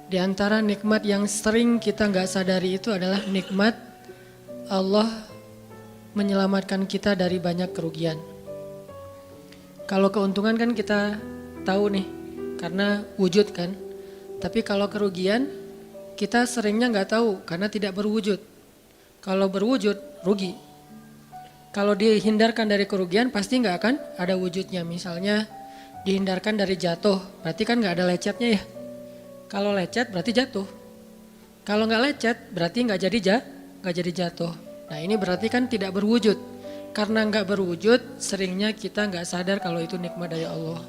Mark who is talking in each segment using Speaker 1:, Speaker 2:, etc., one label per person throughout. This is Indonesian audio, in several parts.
Speaker 1: Di antara nikmat yang sering kita nggak sadari itu adalah nikmat Allah menyelamatkan kita dari banyak kerugian. Kalau keuntungan kan kita tahu nih, karena wujud kan. Tapi kalau kerugian, kita seringnya nggak tahu karena tidak berwujud. Kalau berwujud, rugi. Kalau dihindarkan dari kerugian, pasti nggak akan ada wujudnya. Misalnya dihindarkan dari jatuh, berarti kan nggak ada lecetnya ya. Kalau lecet berarti jatuh. Kalau nggak lecet berarti nggak jadi jatuh. Nah ini berarti kan tidak berwujud. Karena nggak berwujud, seringnya kita nggak sadar kalau itu nikmat dari Allah.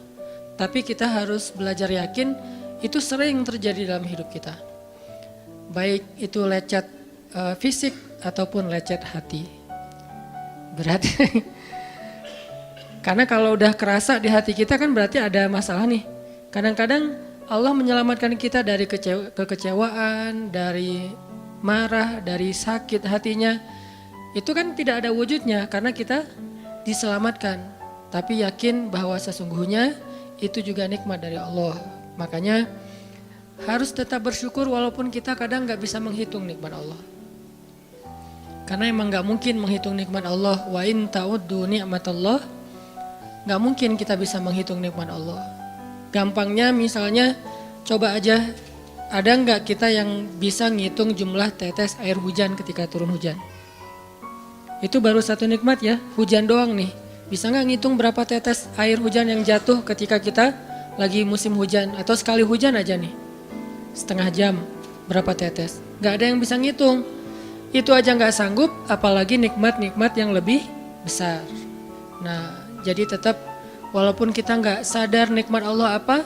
Speaker 1: Tapi kita harus belajar yakin itu sering terjadi dalam hidup kita. Baik itu lecet fisik ataupun lecet hati. Berat. Karena kalau udah kerasa di hati kita kan berarti ada masalah nih. Kadang-kadang Allah menyelamatkan kita dari kekecewaan, dari marah, dari sakit hatinya. Itu kan tidak ada wujudnya karena kita diselamatkan. Tapi yakin bahwa sesungguhnya itu juga nikmat dari Allah. Makanya harus tetap bersyukur walaupun kita kadang gak bisa menghitung nikmat Allah. Karena emang gak mungkin menghitung nikmat Allah. Wa in ta'uddu ni'matallah. Gak mungkin kita bisa menghitung nikmat Allah. Gampangnya misalnya coba aja, ada nggak kita yang bisa ngitung jumlah tetes air hujan ketika turun hujan? Itu baru satu nikmat ya, hujan doang nih. Bisa nggak ngitung berapa tetes air hujan yang jatuh ketika kita lagi musim hujan? Atau sekali hujan aja nih, setengah jam berapa tetes? Nggak ada yang bisa ngitung. Itu aja nggak sanggup, apalagi nikmat-nikmat yang lebih besar. Nah jadi tetap walaupun kita nggak sadar nikmat Allah apa,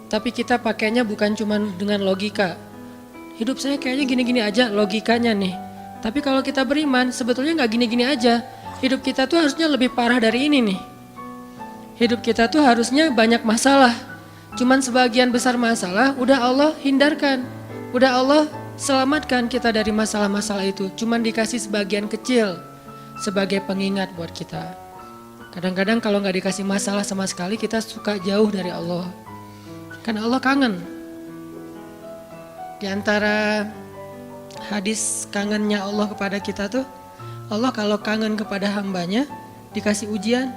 Speaker 1: tapi kita pakainya bukan cuma dengan logika. Hidup saya kayaknya gini-gini aja logikanya nih. Tapi kalau kita beriman sebetulnya nggak gini-gini aja. Hidup kita tuh harusnya lebih parah dari ini nih. Hidup kita tuh harusnya banyak masalah. Cuman sebagian besar masalah udah Allah hindarkan. Udah Allah selamatkan kita dari masalah-masalah itu. Cuman dikasih sebagian kecil sebagai pengingat buat kita. Kadang-kadang kalau nggak dikasih masalah sama sekali kita suka jauh dari Allah. Karena Allah kangen. Di antara hadis kangennya Allah kepada kita tuh, Allah kalau kangen kepada hambanya dikasih ujian.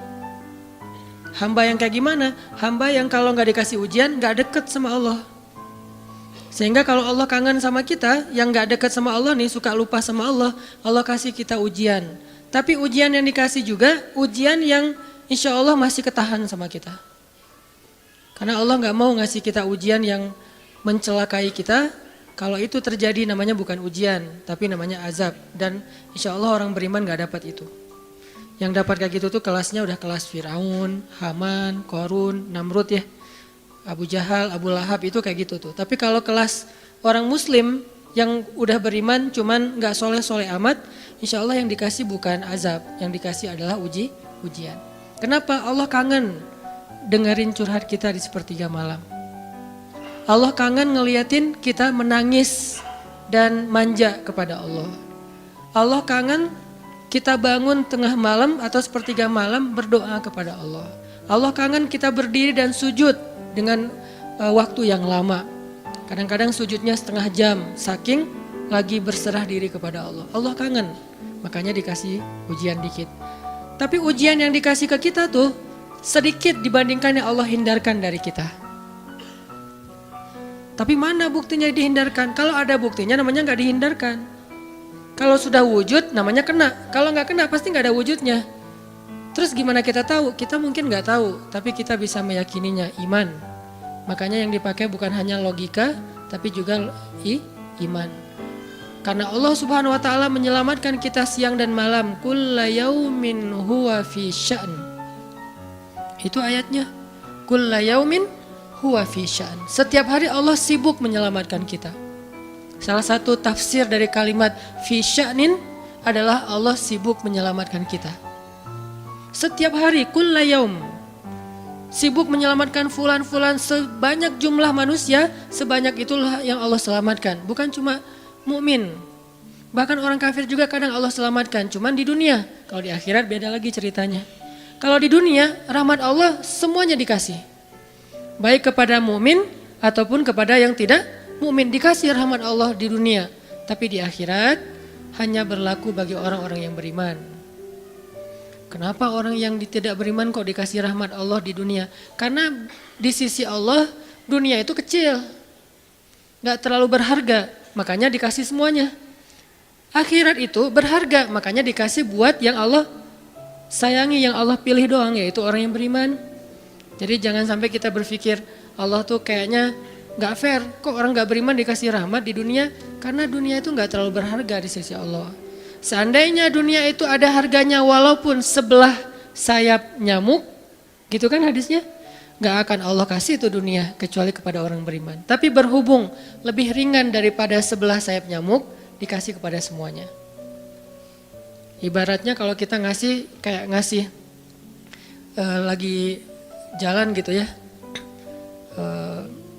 Speaker 1: Hamba yang kayak gimana? Hamba yang kalau nggak dikasih ujian nggak deket sama Allah. Sehingga kalau Allah kangen sama kita, yang nggak deket sama Allah nih, suka lupa sama Allah, Allah kasih kita ujian. Tapi ujian yang dikasih juga ujian yang insya Allah masih ketahan sama kita. Karena Allah gak mau ngasih kita ujian yang mencelakai kita. Kalau itu terjadi namanya bukan ujian, tapi namanya azab. Dan insya Allah orang beriman gak dapat itu. Yang dapat kayak gitu tuh kelasnya udah kelas Firaun, Haman, Korun, Namrud ya. Abu Jahal, Abu Lahab itu kayak gitu tuh. Tapi kalau kelas orang muslim yang udah beriman cuman gak soleh-soleh amat, insya Allah yang dikasih bukan azab, yang dikasih adalah ujian. Kenapa? Allah kangen dengerin curhat kita di sepertiga malam. Allah kangen ngeliatin kita menangis dan manja kepada Allah. Allah kangen kita bangun tengah malam atau sepertiga malam berdoa kepada Allah. Allah kangen kita berdiri dan sujud dengan waktu yang lama. Kadang-kadang sujudnya setengah jam, saking lagi berserah diri kepada Allah. Allah kangen, makanya dikasih ujian dikit. Tapi ujian yang dikasih ke kita tuh sedikit dibandingkan yang Allah hindarkan dari kita. Tapi mana buktinya dihindarkan? Kalau ada buktinya namanya gak dihindarkan. Kalau sudah wujud namanya kena. Kalau gak kena pasti gak ada wujudnya. Terus gimana kita tahu? Kita mungkin gak tahu, tapi kita bisa meyakininya, iman. Makanya yang dipakai bukan hanya logika, tapi juga iman. Karena Allah Subhanahu wa taala menyelamatkan kita siang dan malam. Kulla yaumin huwa fi sya'n. Itu ayatnya. Kulla yaumin huwa fi sya'n. Setiap hari Allah sibuk menyelamatkan kita. Salah satu tafsir dari kalimat fi sya'nin adalah Allah sibuk menyelamatkan kita. Setiap hari kulla yaum. Sibuk menyelamatkan fulan-fulan, sebanyak jumlah manusia, sebanyak itulah yang Allah selamatkan. Bukan cuma mukmin. Bahkan orang kafir juga kadang Allah selamatkan, cuman di dunia. Kalau di akhirat beda lagi ceritanya. Kalau di dunia, rahmat Allah semuanya dikasih. Baik kepada mukmin ataupun kepada yang tidak mukmin. Dikasih rahmat Allah di dunia, tapi di akhirat hanya berlaku bagi orang-orang yang beriman. Kenapa orang yang tidak beriman kok dikasih rahmat Allah di dunia? Karena di sisi Allah dunia itu kecil, gak terlalu berharga, makanya dikasih semuanya. Akhirat itu berharga, makanya dikasih buat yang Allah sayangi, yang Allah pilih doang, yaitu orang yang beriman. Jadi jangan sampai kita berpikir Allah tuh kayaknya gak fair, kok orang gak beriman dikasih rahmat di dunia? Karena dunia itu gak terlalu berharga di sisi Allah. Seandainya dunia itu ada harganya walaupun sebelah sayap nyamuk, gitu kan hadisnya, gak akan Allah kasih itu dunia kecuali kepada orang beriman. Tapi berhubung lebih ringan daripada sebelah sayap nyamuk, dikasih kepada semuanya. Ibaratnya kalau kita ngasih kayak ngasih lagi jalan gitu ya,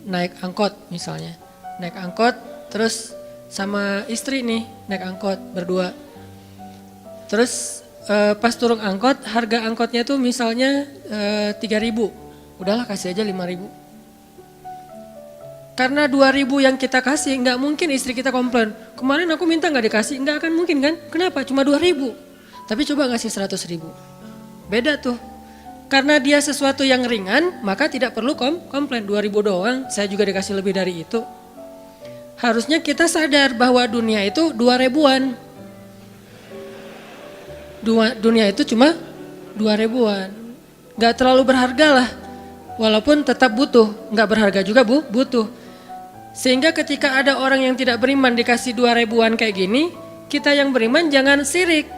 Speaker 1: naik angkot misalnya, naik angkot terus sama istri nih naik angkot berdua, terus pas turun angkot harga angkotnya tuh misalnya 3.000, udahlah kasih aja 5.000. Karena 2.000 yang kita kasih, nggak mungkin istri kita komplain. Kemarin aku minta nggak dikasih, nggak akan mungkin kan? Kenapa? Cuma 2.000. Tapi coba ngasih 100.000. Beda tuh. Karena dia sesuatu yang ringan, maka tidak perlu komplain. 2.000 doang, saya juga dikasih lebih dari itu. Harusnya kita sadar bahwa dunia itu 2.000-an. Dunia itu cuma 2.000-an. Nggak terlalu berharga lah. Walaupun tetap butuh, nggak berharga juga butuh. Sehingga ketika ada orang yang tidak beriman dikasih 2.000-an kayak gini, kita yang beriman jangan sirik.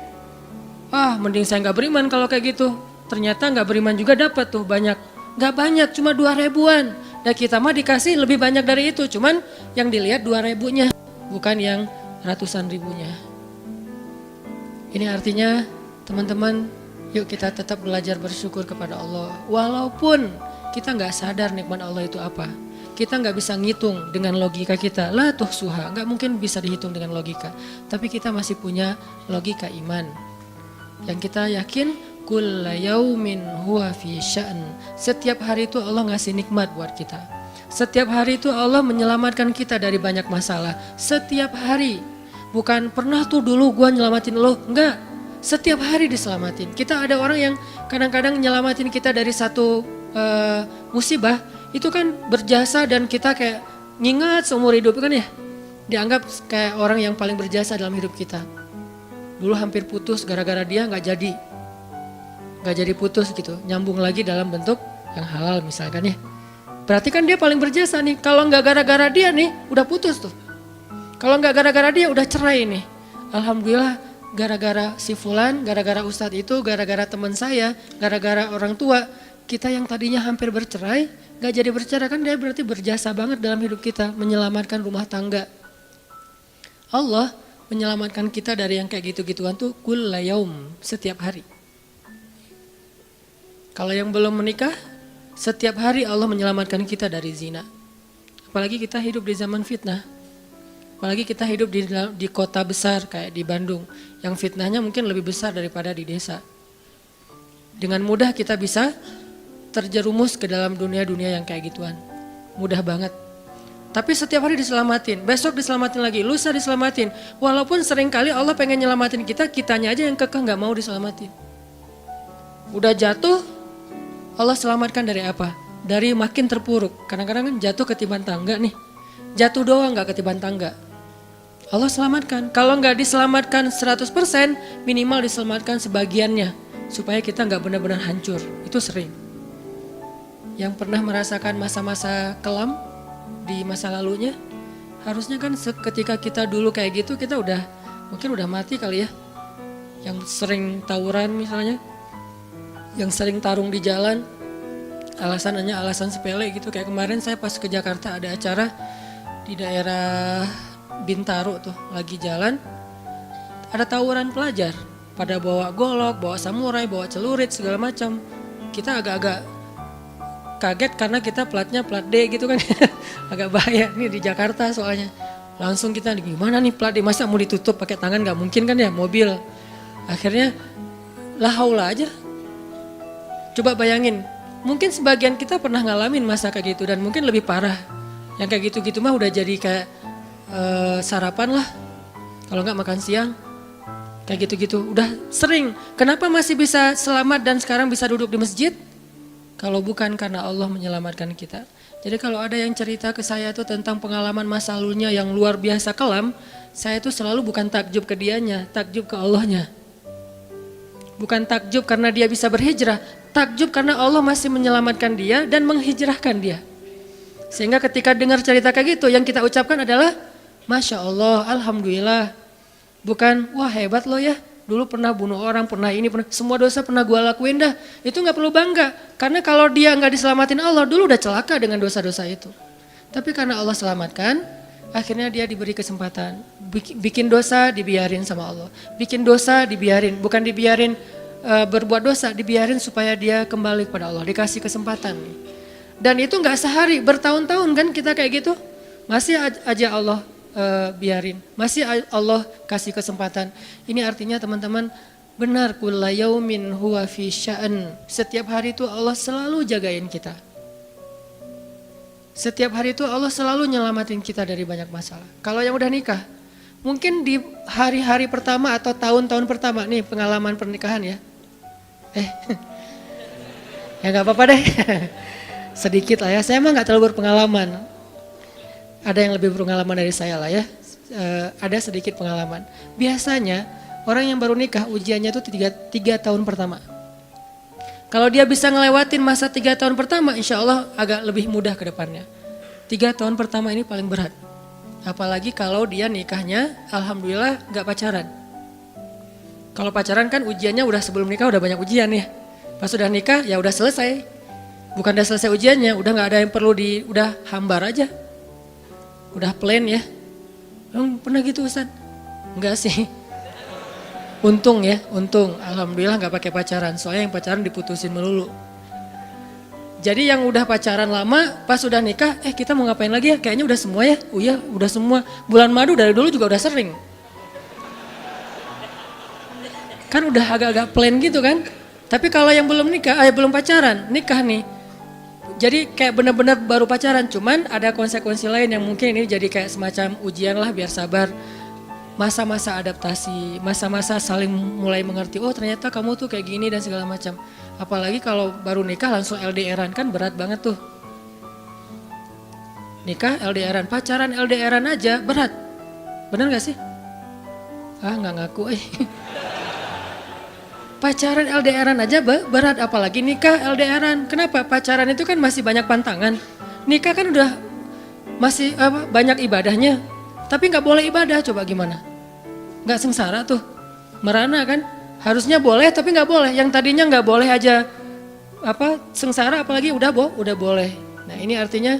Speaker 1: Mending saya nggak beriman kalau kayak gitu. Ternyata nggak beriman juga dapat tuh banyak. Nggak banyak, cuma 2.000-an. Dan kita mah dikasih lebih banyak dari itu. Cuman yang dilihat 2.000-nya, bukan yang ratusan ribunya. Ini artinya teman-teman, yuk kita tetap belajar bersyukur kepada Allah. Walaupun kita nggak sadar nikmat Allah itu apa. Kita nggak bisa ngitung dengan logika kita. La tuhsuha, nggak mungkin bisa dihitung dengan logika. Tapi kita masih punya logika iman. Yang kita yakin, kulla yaumin huwa fi sya'n. Setiap hari itu Allah ngasih nikmat buat kita. Setiap hari itu Allah menyelamatkan kita dari banyak masalah. Setiap hari. Bukan pernah tuh dulu gua nyelamatin lo, enggak. Setiap hari diselamatin. Kita ada orang yang kadang-kadang nyelamatin kita dari satu musibah. Itu kan berjasa dan kita kayak ngingat seumur hidup kan ya. Dianggap kayak orang yang paling berjasa dalam hidup kita. Dulu hampir putus gara-gara dia gak jadi putus gitu. Nyambung lagi dalam bentuk yang halal misalkan ya. Berarti kan dia paling berjasa nih. Kalau gak gara-gara dia nih udah putus tuh. Kalau gak gara-gara dia udah cerai nih. Alhamdulillah gara-gara si fulan, gara-gara ustadz itu, gara-gara teman saya, gara-gara orang tua. Kita yang tadinya hampir bercerai, gak jadi bercerai kan dia berarti berjasa banget dalam hidup kita. Menyelamatkan rumah tangga. Allah menyelamatkan kita dari yang kayak gitu-gituan tuh kulla yaum, setiap hari. Kalau yang belum menikah, setiap hari Allah menyelamatkan kita dari zina. Apalagi kita hidup di zaman fitnah. Apalagi kita hidup di kota besar kayak di Bandung. Yang fitnahnya mungkin lebih besar daripada di desa. Dengan mudah kita bisa terjerumus ke dalam dunia-dunia yang kayak gituan. Mudah banget. Tapi setiap hari diselamatin, besok diselamatin lagi, lusa diselamatin. Walaupun seringkali Allah pengen nyelamatin kita, kitanya aja yang kekeh gak mau diselamatin. Udah jatuh, Allah selamatkan dari apa? Dari makin terpuruk. Kadang-kadang kan jatuh ketiban tangga nih. Jatuh doang gak ketiban tangga. Allah selamatkan. Kalau gak diselamatkan 100%, minimal diselamatkan sebagiannya. Supaya kita gak benar-benar hancur. Itu sering. Yang pernah merasakan masa-masa kelam di masa lalunya, harusnya kan ketika kita dulu kayak gitu kita mungkin udah mati kali ya. Yang sering tawuran misalnya, yang sering tarung di jalan, alasannya alasan sepele gitu. Kayak kemarin saya pas ke Jakarta ada acara di daerah Bintaro tuh, lagi jalan, ada tawuran pelajar, pada bawa golok, bawa samurai, bawa celurit segala macam. Kita agak-agak kaget karena kita platnya plat D gitu kan. Agak bahaya nih di Jakarta soalnya. Langsung kita gimana nih plat D, masa mau ditutup pakai tangan, gak mungkin kan ya mobil. Akhirnya la haula aja. Coba bayangin, mungkin sebagian kita pernah ngalamin masa kayak gitu dan mungkin lebih parah. Yang kayak gitu-gitu mah udah jadi kayak sarapan lah. Kalau nggak makan siang. Kayak gitu-gitu, udah sering. Kenapa masih bisa selamat dan sekarang bisa duduk di masjid? Kalau bukan karena Allah menyelamatkan kita. Jadi kalau ada yang cerita ke saya tuh tentang pengalaman masa lalunya yang luar biasa kelam, saya tuh selalu bukan takjub ke dianya, takjub ke Allahnya. Bukan takjub karena dia bisa berhijrah, takjub karena Allah masih menyelamatkan dia dan menghijrahkan dia. Sehingga ketika dengar cerita kayak gitu, yang kita ucapkan adalah Masya Allah, Alhamdulillah. Bukan, wah hebat lo ya, dulu pernah bunuh orang, pernah ini, pernah semua dosa pernah gue lakuin dah. Itu gak perlu bangga, karena kalau dia gak diselamatin Allah, dulu udah celaka dengan dosa-dosa itu. Tapi karena Allah selamatkan, akhirnya dia diberi kesempatan. Bikin dosa dibiarin sama Allah, bikin dosa dibiarin, bukan dibiarin berbuat dosa, dibiarin supaya dia kembali kepada Allah, dikasih kesempatan. Dan itu gak sehari, bertahun-tahun kan kita kayak gitu, masih aja Allah biarin, masih Allah kasih kesempatan. Ini artinya teman-teman, benar kulla yaumin huwa fi sya'an. Setiap hari itu Allah selalu jagain kita. Setiap hari itu Allah selalu nyelamatin kita dari banyak masalah. Kalau yang udah nikah, mungkin di hari-hari pertama atau tahun-tahun pertama nih pengalaman pernikahan ya. Ya nggak apa-apa deh. Sedikit lah ya, saya mah nggak terlalu berpengalaman. Ada yang lebih berpengalaman dari saya lah ya, ada sedikit pengalaman. Biasanya orang yang baru nikah ujiannya itu 3 tahun pertama. Kalau dia bisa ngelewatin masa 3 tahun pertama, insya Allah agak lebih mudah ke depannya. 3 tahun pertama ini paling berat. Apalagi kalau dia nikahnya alhamdulillah gak pacaran. Kalau pacaran kan ujiannya udah sebelum nikah udah banyak ujian ya. Pas udah nikah ya udah selesai. Bukan udah selesai ujiannya, udah gak ada yang perlu udah hambar aja. Udah plain ya. Pernah gitu Ustaz? Enggak sih. Untung ya, untung. Alhamdulillah gak pakai pacaran. Soalnya yang pacaran diputusin melulu. Jadi yang udah pacaran lama, pas udah nikah, kita mau ngapain lagi ya? Kayaknya udah semua ya. Oh iya, udah semua. Bulan madu dari dulu juga udah sering. Kan udah agak-agak plain gitu kan. Tapi kalau yang belum nikah, belum pacaran, nikah nih. Jadi kayak benar-benar baru pacaran, cuman ada konsekuensi lain yang mungkin ini jadi kayak semacam ujian lah biar sabar. Masa-masa adaptasi, masa-masa saling mulai mengerti, oh ternyata kamu tuh kayak gini dan segala macam. Apalagi kalau baru nikah langsung LDRan kan berat banget tuh. Nikah LDRan, pacaran LDRan aja berat. Bener gak sih? Nggak ngaku Pacaran LDRan aja berat, apalagi nikah LDRan. Kenapa? Pacaran itu kan masih banyak pantangan. Nikah kan udah masih banyak ibadahnya. Tapi nggak boleh ibadah, coba gimana? Nggak sengsara tuh, merana kan? Harusnya boleh tapi nggak boleh. Yang tadinya nggak boleh aja sengsara, apalagi udah boleh. Nah ini artinya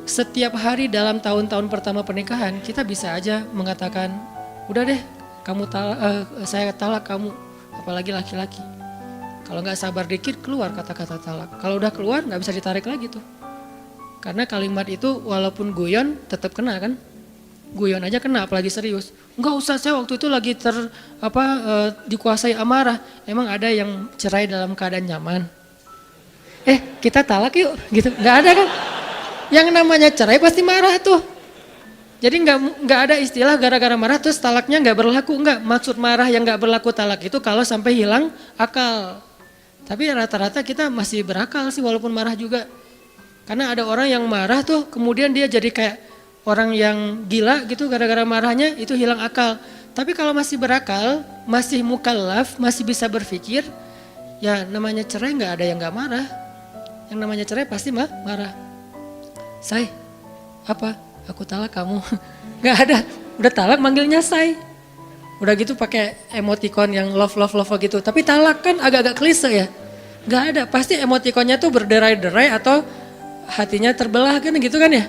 Speaker 1: setiap hari dalam tahun-tahun pertama pernikahan kita bisa aja mengatakan, udah deh, saya talak kamu. Apalagi laki-laki. Kalau nggak sabar dikit keluar kata-kata talak. Kalau udah keluar nggak bisa ditarik lagi tuh. Karena kalimat itu walaupun guyon tetap kena kan. Guyon aja kena apalagi serius. Enggak usah, saya waktu itu lagi dikuasai amarah. Emang ada yang cerai dalam keadaan nyaman? Kita talak yuk gitu. Nggak ada kan. Yang namanya cerai pasti marah tuh. Jadi nggak ada istilah gara-gara marah terus talaknya nggak berlaku, nggak. Maksud marah yang nggak berlaku talak itu kalau sampai hilang akal. Tapi rata-rata kita masih berakal sih walaupun marah juga. Karena ada orang yang marah tuh kemudian dia jadi kayak orang yang gila gitu gara-gara marahnya itu hilang akal. Tapi kalau masih berakal, masih mukallaf, masih bisa berpikir, ya namanya cerai nggak ada yang nggak marah. Yang namanya cerai pasti marah. Apa? Aku talak kamu. Gak ada, udah talak manggilnya say. Udah gitu pakai emoticon yang love gitu. Tapi talak kan agak-agak klise ya. Gak ada, pasti emoticonnya tuh berderai-derai atau hatinya terbelah kan gitu kan ya.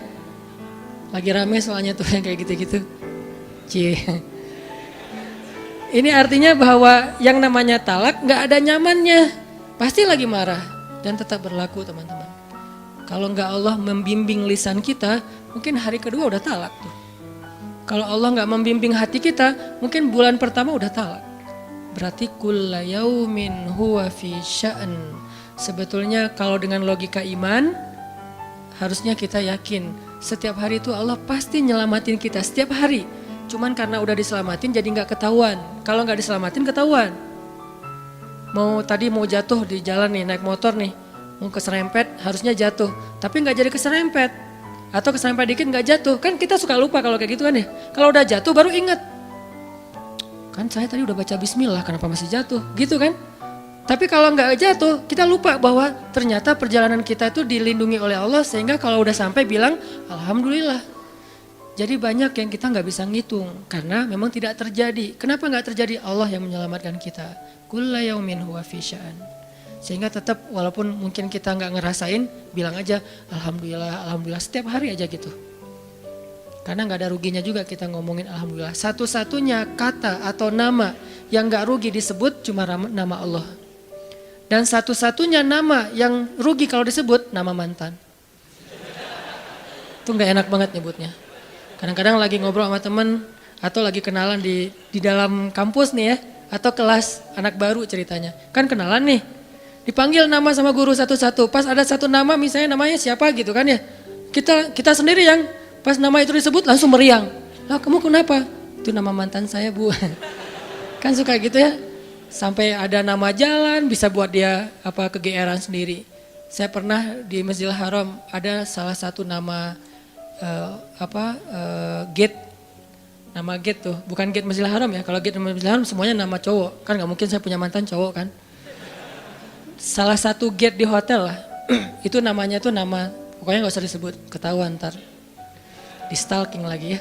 Speaker 1: Lagi rame soalnya tuh yang kayak gitu-gitu. Ini artinya bahwa yang namanya talak gak ada nyamannya. Pasti lagi marah dan tetap berlaku teman-teman. Kalau enggak Allah membimbing lisan kita, mungkin hari kedua udah talak tuh. Kalau Allah enggak membimbing hati kita, mungkin bulan pertama udah talak. Berarti kulla yaumin huwa fi sya'an. Sebetulnya kalau dengan logika iman, harusnya kita yakin Setiap hari itu Allah pasti nyelamatin kita, setiap hari. Cuman karena udah diselamatin jadi nggak ketahuan. Kalau nggak diselamatin ketahuan. Mau jatuh di jalan nih, naik motor nih, mau keserempet harusnya jatuh, tapi nggak jadi keserempet. Atau keserempet dikit nggak jatuh, kan kita suka lupa kalau kayak gitu kan ya. Kalau udah jatuh baru ingat. Kan saya tadi udah baca bismillah, kenapa masih jatuh? Gitu kan? Tapi kalau nggak jatuh, kita lupa bahwa ternyata perjalanan kita itu dilindungi oleh Allah sehingga kalau udah sampai bilang alhamdulillah. Jadi banyak yang kita nggak bisa ngitung karena memang tidak terjadi. Kenapa nggak terjadi? Allah yang menyelamatkan kita. Kulla yaumin huwa fi sya'an. Sehingga tetap walaupun mungkin kita nggak ngerasain, bilang aja alhamdulillah, alhamdulillah setiap hari aja gitu. Karena nggak ada ruginya juga kita ngomongin alhamdulillah. Satu-satunya kata atau nama yang nggak rugi disebut cuma nama Allah. Dan satu-satunya nama yang rugi kalau disebut nama mantan. Itu nggak enak banget nyebutnya. Kadang-kadang lagi ngobrol sama temen atau lagi kenalan di dalam kampus nih ya, atau kelas anak baru ceritanya. Kan kenalan nih, dipanggil nama sama guru satu-satu. Pas ada satu nama misalnya namanya siapa gitu kan ya. Kita sendiri yang pas nama itu disebut langsung meriang. Lah kamu kenapa? Itu nama mantan saya bu. Kan suka gitu ya. Sampai ada nama jalan bisa buat dia kegeeran sendiri. Saya pernah di Masjidil Haram ada salah satu nama gate. Nama gate tuh, bukan gate Masjidil Haram ya. Kalau gate Masjidil Haram semuanya nama cowok. Kan gak mungkin saya punya mantan cowok kan. Salah satu gate di hotel lah. Itu namanya tuh nama, pokoknya gak usah disebut, ketahuan ntar. Di stalking lagi ya.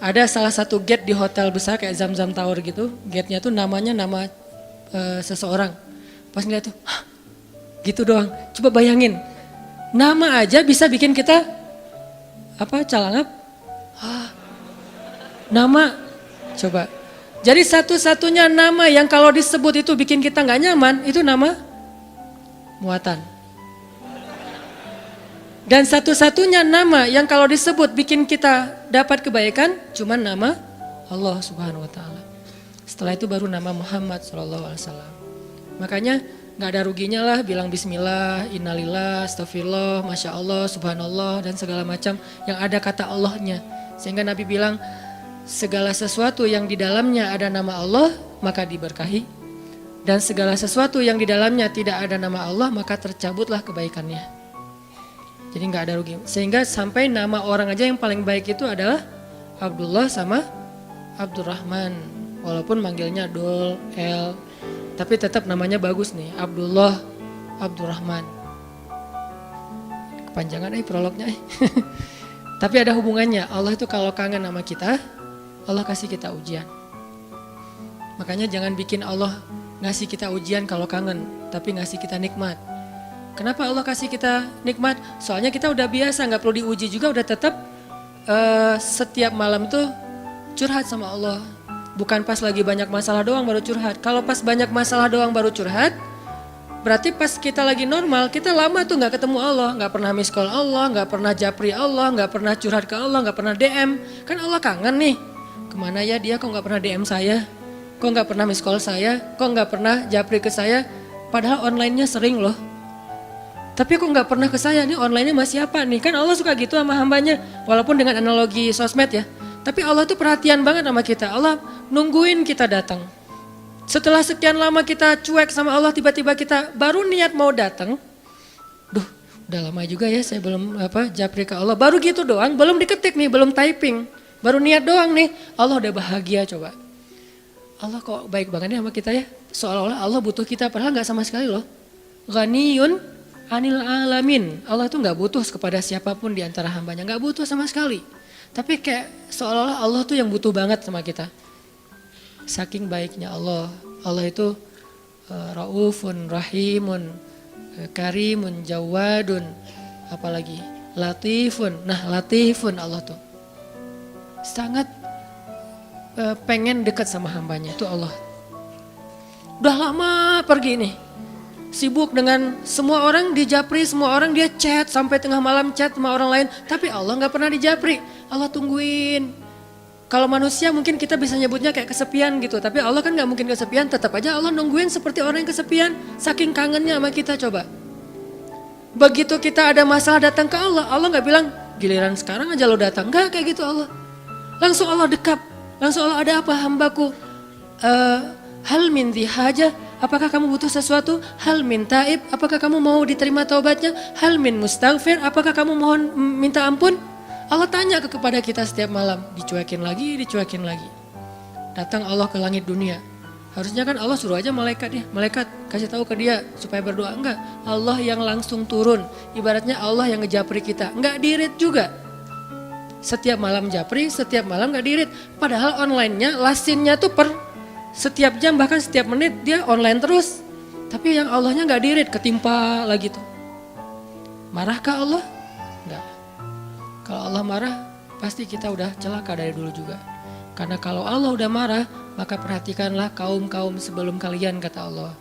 Speaker 1: Ada salah satu gate di hotel besar kayak Zamzam Tower gitu. Gate-nya tuh namanya nama seseorang. Pas ngeliat tuh, hah, gitu doang. Coba bayangin, nama aja bisa bikin kita calangap. Nama, coba. Jadi satu-satunya nama yang kalau disebut itu bikin kita nggak nyaman, itu nama muatan. Dan satu-satunya nama yang kalau disebut bikin kita dapat kebaikan, cuma nama Allah Subhanahu Wa Taala. Setelah itu baru nama Muhammad SAW. Makanya nggak ada ruginya lah bilang Bismillah, Innalillah, Astagfirullah, Masya Allah, Subhanallah dan segala macam yang ada kata Allahnya. Sehingga Nabi bilang segala sesuatu yang di dalamnya ada nama Allah maka diberkahi. Dan segala sesuatu yang di dalamnya tidak ada nama Allah maka tercabutlah kebaikannya. Jadi nggak ada rugi. Sehingga sampai nama orang aja yang paling baik itu adalah Abdullah sama Abdurrahman. Walaupun manggilnya Dul, El. Tapi tetap namanya bagus nih. Abdullah, Abdurrahman. Kepanjangan prolognya. Tapi ada hubungannya. Allah itu kalau kangen sama kita, Allah kasih kita ujian. Makanya jangan bikin Allah ngasih kita ujian kalau kangen. Tapi ngasih kita nikmat. Kenapa Allah kasih kita nikmat? Soalnya kita udah biasa, gak perlu diuji juga, udah tetap setiap malam tuh curhat sama Allah. Bukan pas lagi banyak masalah doang baru curhat. Kalau pas banyak masalah doang baru curhat, berarti pas kita lagi normal, kita lama tuh gak ketemu Allah. Gak pernah miss call Allah, gak pernah japri Allah, gak pernah curhat ke Allah, gak pernah DM. Kan Allah kangen nih, kemana ya dia kok gak pernah DM saya? Kok gak pernah miss call saya? Kok gak pernah japri ke saya? Padahal online-nya sering loh. Tapi kok gak pernah ke saya, nih online-nya masih apa nih? Kan Allah suka gitu sama hambanya, walaupun dengan analogi sosmed ya. Tapi Allah tuh perhatian banget sama kita, Allah nungguin kita datang. Setelah sekian lama kita cuek sama Allah, tiba-tiba kita baru niat mau datang. Duh, udah lama juga ya saya belum japri ke Allah. Baru gitu doang, belum diketik nih, belum typing. Baru niat doang nih, Allah udah bahagia coba. Allah kok baik banget nih sama kita ya. Seolah-olah Allah butuh kita, padahal gak sama sekali loh. Ghaniyun anil alamin. Allah itu gak butuh kepada siapapun di antara hambanya. Gak butuh sama sekali. Tapi kayak seolah-olah Allah tuh yang butuh banget sama kita. Saking baiknya Allah. Allah itu raufun, rahimun, karimun, jawadun. Apalagi latifun. Nah latifun Allah tuh. Sangat pengen dekat sama hambanya. Itu Allah. Udah lama pergi nih. Sibuk dengan semua orang dijapri, semua orang dia chat sampai tengah malam chat sama orang lain. Tapi Allah gak pernah dijapri, Allah tungguin. Kalau manusia mungkin kita bisa nyebutnya kayak kesepian gitu. Tapi Allah kan gak mungkin kesepian, tetap aja Allah nungguin seperti orang yang kesepian. Saking kangennya sama kita coba. Begitu kita ada masalah datang ke Allah, Allah gak bilang Giliran sekarang aja lo datang. Enggak kayak gitu Allah. Langsung Allah dekap. Langsung Allah, ada apa hambaku? Hal min haja, apakah kamu butuh sesuatu? Hal min taib, apakah kamu mau diterima taubatnya? Hal min mustaghfir, apakah kamu mohon minta ampun? Allah tanya kepada kita setiap malam, dicuekin lagi. Datang Allah ke langit dunia. Harusnya kan Allah suruh aja malaikat kasih tahu ke dia supaya berdoa. Enggak, Allah yang langsung turun. Ibaratnya Allah yang ngejapri kita, enggak dirit juga. Setiap malam japri, setiap malam enggak dirit. Padahal online-nya, lasinnya tuh setiap jam bahkan setiap menit dia online terus. Tapi yang Allahnya enggak dirit, ketimpa lagi tuh. Marahkah Allah? Enggak. Kalau Allah marah, pasti kita udah celaka dari dulu juga. Karena kalau Allah udah marah, maka perhatikanlah kaum-kaum sebelum kalian, kata Allah.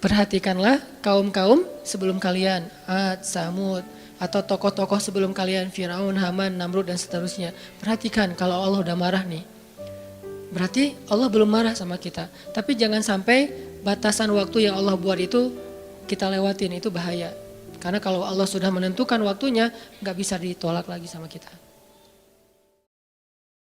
Speaker 1: Perhatikanlah kaum-kaum sebelum kalian, Ad, Samud, atau tokoh-tokoh sebelum kalian, Firaun, Haman, Namrud, dan seterusnya. Perhatikan kalau Allah udah marah nih. Berarti Allah belum marah sama kita. Tapi jangan sampai batasan waktu yang Allah buat itu kita lewatin, itu bahaya. Karena kalau Allah sudah menentukan waktunya, gak bisa ditolak lagi sama kita.